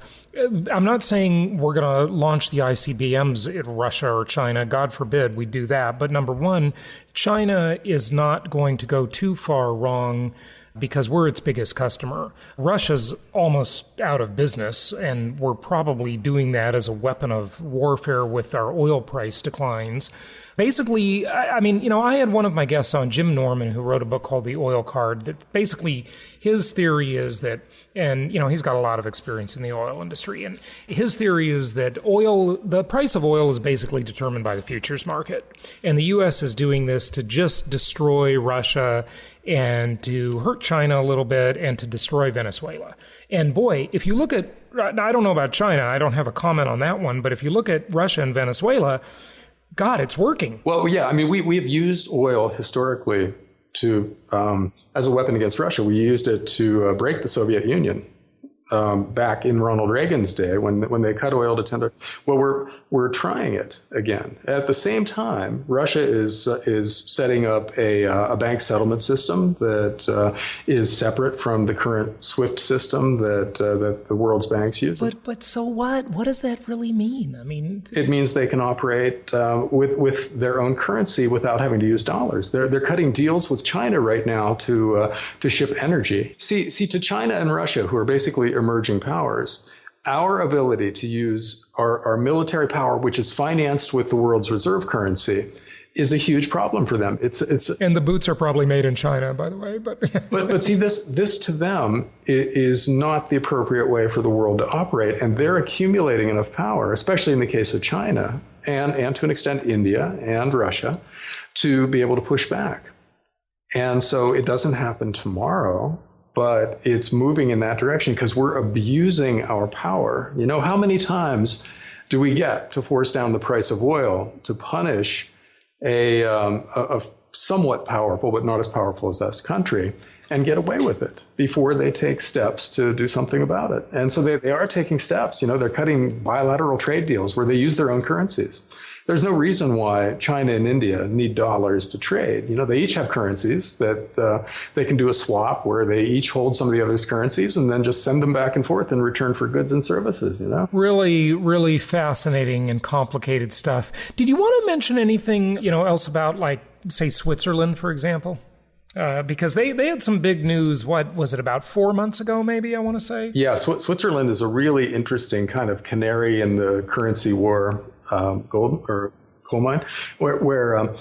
I'm not saying we're going to launch the ICBMs in Russia or China. God forbid we do that. But number one, China is not going to go too far wrong because we're its biggest customer. Russia's almost out of business, and we're probably doing that as a weapon of warfare with our oil price declines. Basically, I mean, you know, I had one of my guests on, Jim Norman, who wrote a book called The Oil Card, that basically his theory is that, and, you know, he's got a lot of experience in the oil industry, and his theory is that the price of oil is basically determined by the futures market. And the U.S. is doing this to just destroy Russia and to hurt China a little bit and to destroy Venezuela. And boy, if you look at, I don't know about China, I don't have a comment on that one, but if you look at Russia and Venezuela, God, it's working. Well, yeah, I mean, we have used oil historically to as a weapon against Russia. We used it to break the Soviet Union back in Ronald Reagan's day when they cut oil to $10. Well, we're trying it again. At the same time, Russia is setting up a bank settlement system that is separate from the current SWIFT system that the world's banks use. But so what? What does that really mean? I mean, it means they can operate with their own currency without having to use dollars. They're cutting deals with China right now to ship energy. See, to China and Russia, who are basically emerging powers, our ability to use our military power, which is financed with the world's reserve currency, is a huge problem for them. It's and the boots are probably made in China, by the way. But see, this to them is not the appropriate way for the world to operate, and they're accumulating enough power, especially in the case of China and to an extent India and Russia, to be able to push back. And so it doesn't happen tomorrow, but it's moving in that direction because we're abusing our power. You know, how many times do we get to force down the price of oil to punish a somewhat powerful, but not as powerful as us country, and get away with it before they take steps to do something about it? And so they are taking steps. You know, they're cutting bilateral trade deals where they use their own currencies There's no reason why China and India need dollars to trade. They each have currencies that they can do a swap where they each hold some of the other's currencies and then just send them back and forth in return for goods and services, Really, really fascinating and complicated stuff. Did you want to mention anything, else about, like, say, Switzerland, for example? Because they had some big news, what was it, about 4 months ago, maybe, I want to say? Yeah, Switzerland is a really interesting kind of canary in the currency war, gold or coal mine, where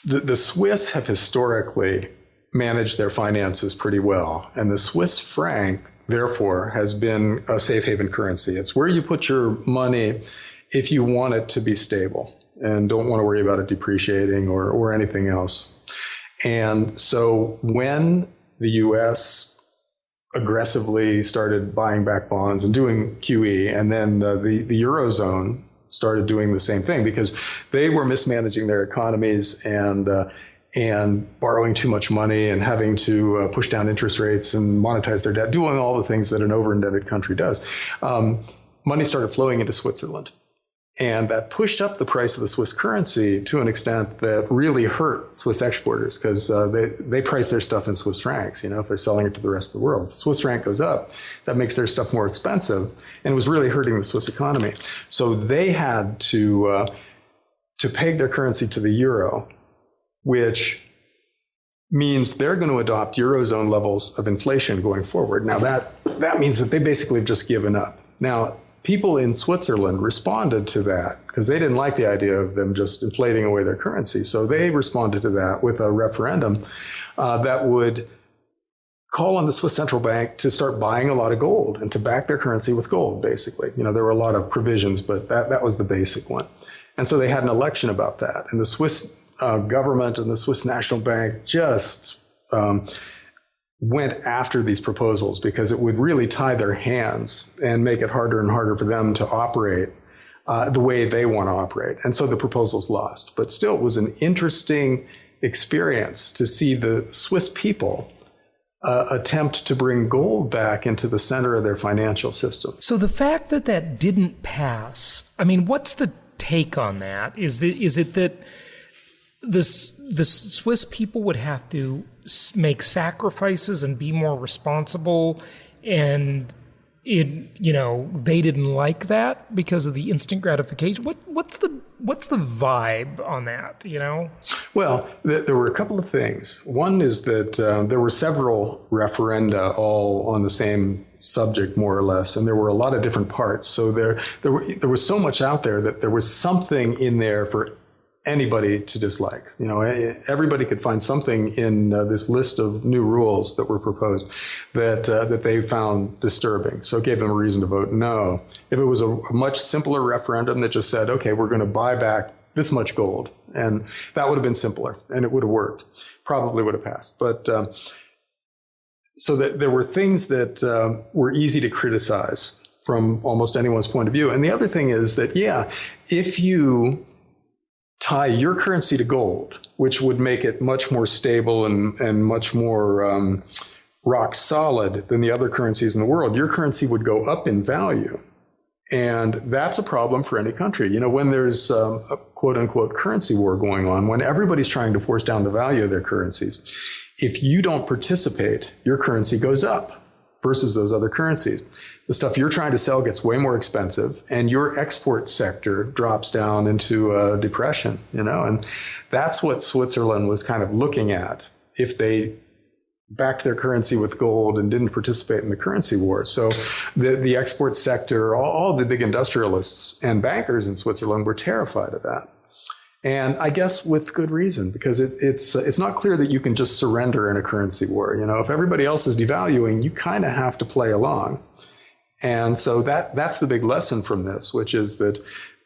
the Swiss have historically managed their finances pretty well. And the Swiss franc, therefore, has been a safe haven currency. It's where you put your money if you want it to be stable and don't want to worry about it depreciating or anything else. And so when the U.S. aggressively started buying back bonds and doing QE, and then the Eurozone started doing the same thing because they were mismanaging their economies and borrowing too much money and having to push down interest rates and monetize their debt, doing all the things that an over-indebted country does. Money started flowing into Switzerland. And that pushed up the price of the Swiss currency to an extent that really hurt Swiss exporters because they price their stuff in Swiss francs, if they're selling it to the rest of the world. If the Swiss franc goes up, that makes their stuff more expensive, and it was really hurting the Swiss economy. So they had to peg their currency to the euro, which means they're going to adopt Eurozone levels of inflation going forward. Now, that means that they basically have just given up. Now, people in Switzerland responded to that because they didn't like the idea of them just inflating away their currency. So they responded to that with a referendum that would call on the Swiss central bank to start buying a lot of gold and to back their currency with gold, basically. There were a lot of provisions, but that was the basic one. And so they had an election about that. And the Swiss government and the Swiss National Bank just went after these proposals because it would really tie their hands and make it harder and harder for them to operate the way they want to operate. And so the proposals lost. But still, it was an interesting experience to see the Swiss people attempt to bring gold back into the center of their financial system. So the fact that didn't pass, I mean, what's the take on that? Is it that the Swiss people would have to make sacrifices and be more responsible, and they didn't like that because of the instant gratification? What's the vibe on that? Well, there were a couple of things. One is that there were several referenda all on the same subject, more or less, and there were a lot of different parts. So there was so much out there that there was something in there for anybody to dislike. Everybody could find something in this list of new rules that were proposed that they found disturbing. So it gave them a reason to vote no. If it was a much simpler referendum that just said, okay, we're going to buy back this much gold, and that would have been simpler and it would have worked, probably would have passed. But so that there were things that were easy to criticize from almost anyone's point of view. And the other thing is that, if you tie your currency to gold, which would make it much more stable and much more rock solid than the other currencies in the world, your currency would go up in value. And that's a problem for any country. When there's a quote unquote currency war going on, when everybody's trying to force down the value of their currencies, if you don't participate, your currency goes up versus those other currencies. The stuff you're trying to sell gets way more expensive, and your export sector drops down into a depression, and that's what Switzerland was kind of looking at if they backed their currency with gold and didn't participate in the currency war. So the export sector, all the big industrialists and bankers in Switzerland were terrified of that. And I guess with good reason, because it's not clear that you can just surrender in a currency war. If everybody else is devaluing, you kind of have to play along. And so that's the big lesson from this, which is that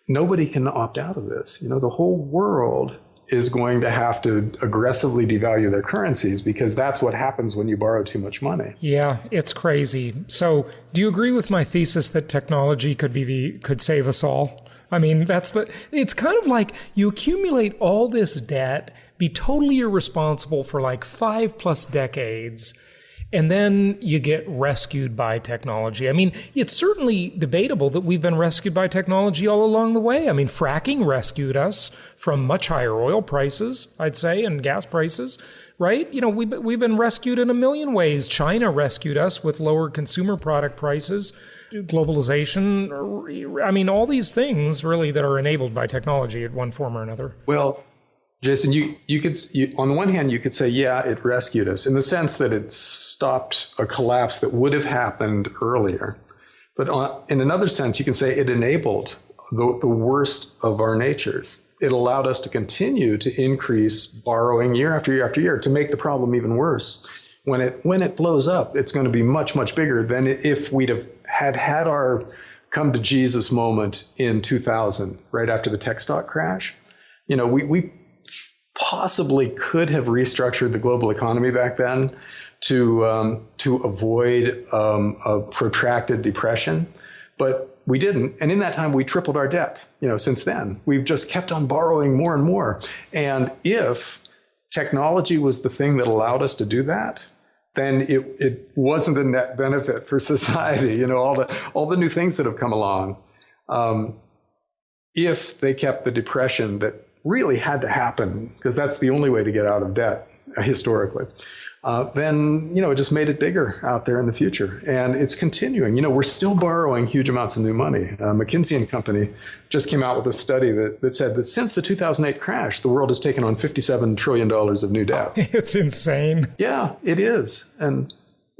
nobody can opt out of this. The whole world is going to have to aggressively devalue their currencies because that's what happens when you borrow too much money. Yeah, it's crazy. So do you agree with my thesis that technology could save us all? I mean, it's kind of like you accumulate all this debt, be totally irresponsible for like 5+ decades, and then you get rescued by technology. I mean, it's certainly debatable that we've been rescued by technology all along the way. I mean, fracking rescued us from much higher oil prices, I'd say, and gas prices, right? You know, we've been rescued in a million ways. China rescued us with lower consumer product prices, globalization. I mean, all these things really that are enabled by technology in one form or another. Well, Jason, you could, on the one hand, you could say, yeah, it rescued us in the sense that it stopped a collapse that would have happened earlier. But in another sense, you can say it enabled the worst of our natures. It allowed us to continue to increase borrowing year after year after year to make the problem even worse. When it blows up, it's going to be much, much bigger than if we'd have had our come to Jesus moment in 2000, right after the tech stock crash. You know, we possibly could have restructured the global economy back then to avoid a protracted depression, but we didn't. And in that time, we tripled our debt. You know, since then, we've just kept on borrowing more and more. And if technology was the thing that allowed us to do that, then it wasn't a net benefit for society. You know, all the new things that have come along, if they kept the depression that really had to happen, because that's the only way to get out of debt historically, then, you know, it just made it bigger out there in the future. And it's continuing. You know, we're still borrowing huge amounts of new money. McKinsey and Company just came out with a study that said that since the 2008 crash, the world has taken on $57 trillion of new debt. It's insane. Yeah, it is.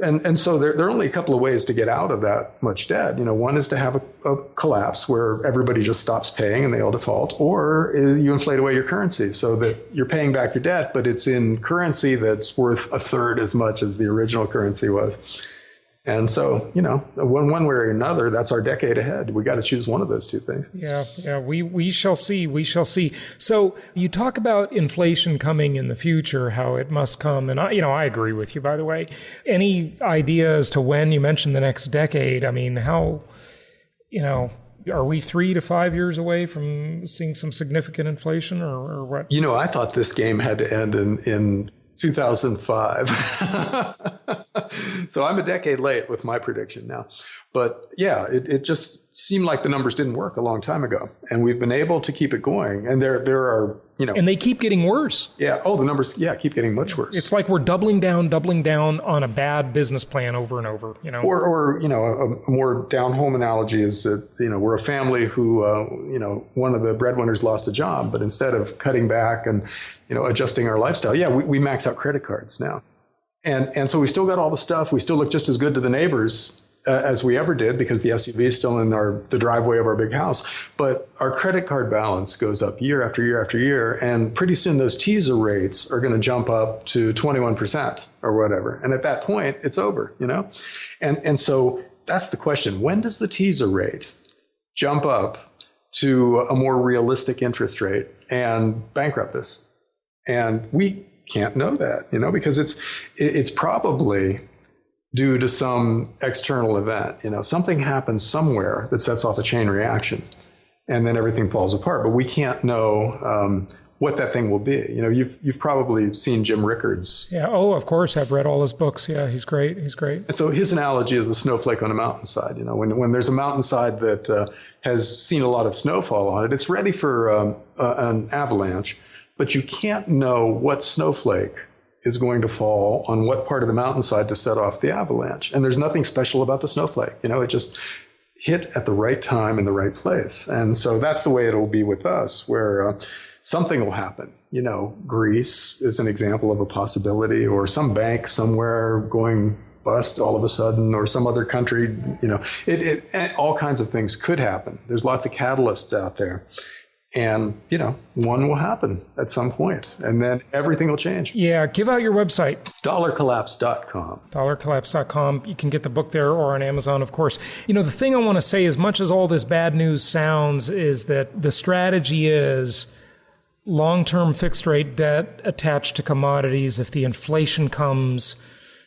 And so there are only a couple of ways to get out of that much debt. You know, one is to have a collapse where everybody just stops paying and they all default, or you inflate away your currency so that you're paying back your debt, but it's in currency that's worth a third as much as the original currency was. And so, you know, one way or another, that's our decade ahead. We got to choose one of those two things. Yeah, we shall see. We shall see. So you talk about inflation coming in the future, how it must come. And I agree with you, by the way. Any idea as to when? You mentioned the next decade. I mean, how, you know, are we 3 to 5 years away from seeing some significant inflation or what? You know, I thought this game had to end in 2005. So I'm a decade late with my prediction now. But yeah, it just seemed like the numbers didn't work a long time ago. And we've been able to keep it going. And there are, you know. And they keep getting worse. Yeah. Oh, the numbers, yeah, keep getting much worse. It's like we're doubling down on a bad business plan over and over, you know. Or you know, a more down-home analogy is that, you know, we're a family who, you know, one of the breadwinners lost a job, but instead of cutting back and, you know, adjusting our lifestyle, yeah, we max out credit cards now. And so we still got all the stuff. We still look just as good to the neighbors as we ever did because the SUV is still in the driveway of our big house. But our credit card balance goes up year after year after year. And pretty soon those teaser rates are going to jump up to 21% or whatever. And at that point, it's over, you know? And so that's the question. When does the teaser rate jump up to a more realistic interest rate and bankrupt us? And we can't know that, you know, because it's probably due to some external event. You know, something happens somewhere that sets off a chain reaction, and then everything falls apart. But we can't know what that thing will be. You know, you've probably seen Jim Rickards. Yeah. Oh, of course, I've read all his books. Yeah, he's great. He's great. And so his analogy is the snowflake on a mountainside. You know, when there's a mountainside that has seen a lot of snowfall on it, it's ready for an avalanche. But you can't know what snowflake is going to fall on what part of the mountainside to set off the avalanche. And there's nothing special about the snowflake. You know, it just hit at the right time in the right place. And so that's the way it'll be with us, where something will happen. You know, Greece is an example of a possibility, or some bank somewhere going bust all of a sudden, or some other country. You know, all kinds of things could happen. There's lots of catalysts out there. And, you know, one will happen at some point, and then everything will change. Yeah. Give out your website. Dollarcollapse.com. Dollarcollapse.com. You can get the book there or on Amazon, of course. You know, the thing I want to say, as much as all this bad news sounds, is that the strategy is long-term fixed rate debt attached to commodities. If the inflation comes,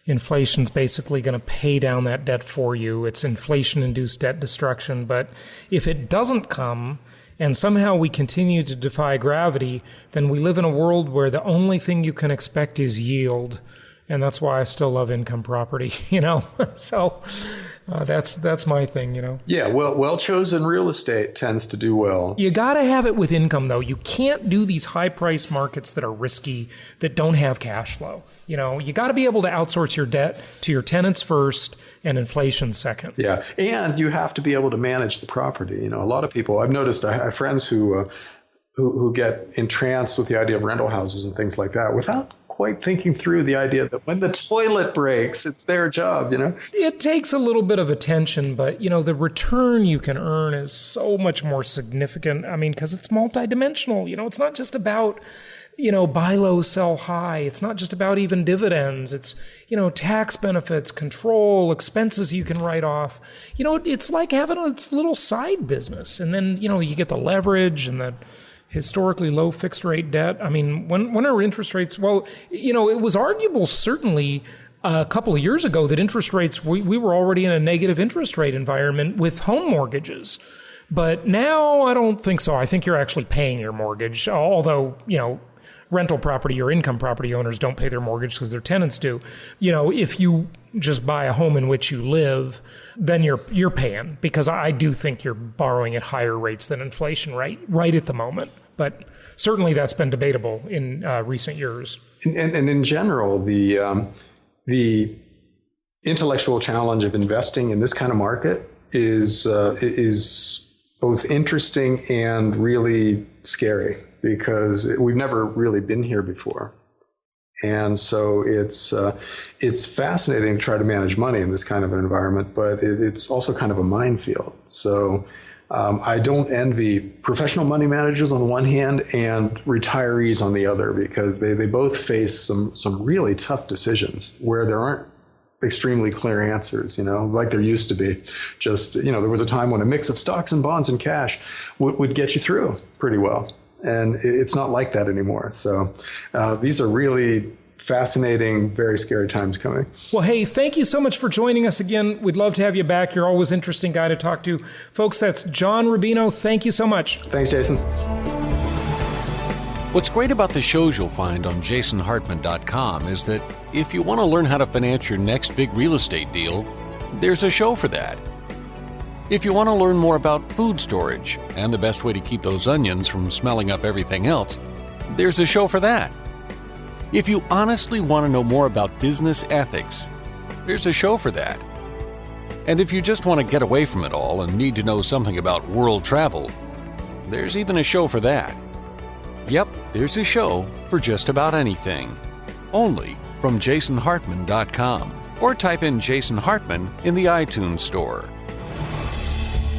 inflation's basically going to pay down that debt for you. It's inflation-induced debt destruction. But if it doesn't come, and somehow we continue to defy gravity, then we live in a world where the only thing you can expect is yield. And that's why I still love income property, So that's my thing, Yeah, well chosen real estate tends to do well. You got to have it with income, though. You can't do these high price markets that are risky, that don't have cash flow. You got to be able to outsource your debt to your tenants first and inflation second. Yeah, and you have to be able to manage the property. A lot of people, I've noticed, I have friends who get entranced with the idea of rental houses and things like that without quite thinking through the idea that when the toilet breaks, it's their job, It takes a little bit of attention, but, the return you can earn is so much more significant. I mean, because it's multidimensional. It's not just about, buy low, sell high. It's not just about even dividends. It's, tax benefits, control, expenses you can write off. It's like having a little side business. And then, you get the leverage and the historically low fixed rate debt. I mean, when are interest rates? Well, it was arguable certainly a couple of years ago that interest rates, we were already in a negative interest rate environment with home mortgages. But now I don't think so. I think you're actually paying your mortgage, although, rental property or income property owners don't pay their mortgage because their tenants do. If you just buy a home in which you live, then you're paying, because I do think you're borrowing at higher rates than inflation right at the moment. But certainly that's been debatable in recent years. And in general, the intellectual challenge of investing in this kind of market is both interesting and really scary, because we've never really been here before. And so it's fascinating to try to manage money in this kind of an environment, but it's also kind of a minefield. So I don't envy professional money managers on the one hand and retirees on the other, because they both face some really tough decisions where there aren't extremely clear answers, like there used to be. Just, there was a time when a mix of stocks and bonds and cash would get you through pretty well. And it's not like that anymore. So these are really fascinating, very scary times coming. Well, hey, thank you so much for joining us again. We'd love to have you back. You're always an interesting guy to talk to. Folks, that's John Rubino. Thank you so much. Thanks, Jason. What's great about the shows you'll find on jasonhartman.com is that if you want to learn how to finance your next big real estate deal, there's a show for that. If you want to learn more about food storage and the best way to keep those onions from smelling up everything else, there's a show for that. If you honestly want to know more about business ethics, there's a show for that. And if you just want to get away from it all and need to know something about world travel, there's even a show for that. Yep, there's a show for just about anything. Only from jasonhartman.com, or type in Jason Hartman in the iTunes store.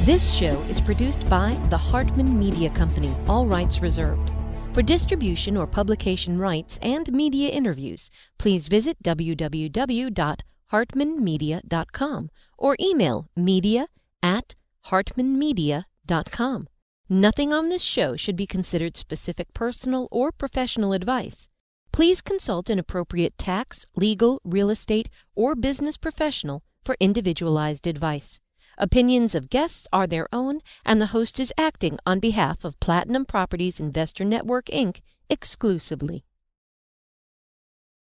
This show is produced by the Hartman Media Company, all rights reserved. For distribution or publication rights and media interviews, please visit www.hartmanmedia.com or email media@hartmanmedia.com. Nothing on this show should be considered specific personal or professional advice. Please consult an appropriate tax, legal, real estate, or business professional for individualized advice. Opinions of guests are their own, and the host is acting on behalf of Platinum Properties Investor Network, Inc. exclusively.